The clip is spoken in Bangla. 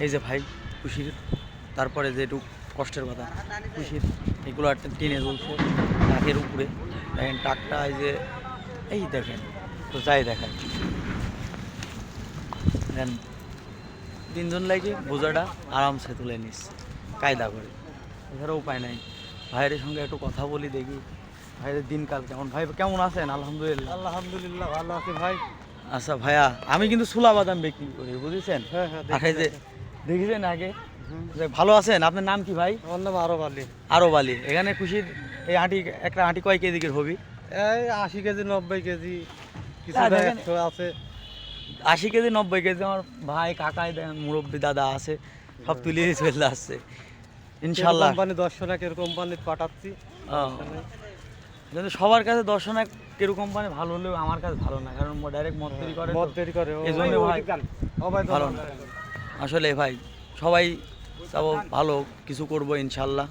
এই যে ভাই খুশির, তারপরে যে একটু কষ্টের কথা খুশির, এগুলো একটা টেনে চলছে টাকের উপরে। দেখেন টাকটা এই দেখেন, তো যাই দেখায় দেখেন তিনজন লাগে বোঝাটা আরামসে তুলে নিচ্ছে কায়দা করে, এছাড়া উপায় নাই। ভাইয়ের সঙ্গে একটু কথা বলি দেখি ভাইয়ের দিনকাল কেমন। ভাই কেমন আছেন? আলহামদুলিল্লাহ। আলহামদুলিল্লাহ ভালো আছি ভাই। আচ্ছা ভাইয়া, আমি কিন্তু ছোলা বাদাম বিক্রি করি, বুঝেছেন? হ্যাঁ হ্যাঁ আর এই যে দেখেছেন আগে, যে ভালো আছেন? আপনার নাম কি ভাই? আমার নাম আরব আলী। আরব আলী। এখানে খুশির এই আঁটি, একটা আঁটি কয় কেজির হবি? এই 80 কেজি 90 কেজি কিছু তা দেখেন, 100 আছে। 80 কেজি 90 কেজি আমার ভাই কাকাই দেখেন মুরব্বী দাদা আছে, সব তুলিয়ে চলে আসছে ইনশাল্লাহ। কোম্পানি 10 না কের কোম্পানি পাঠাচ্ছি। কিন্তু সবার কাছে দর্শনা কেরু কোম্পানি ভালো হলেও আমার কাছে ভালো না, কারণ ডাইরেক্ট মদ তৈরি করে, মদ তৈরি করে এই জন্য ভাই ভালো না। আসলে ভাই সবাই তাও ভালো কিছু করবো ইনশাল্লাহ।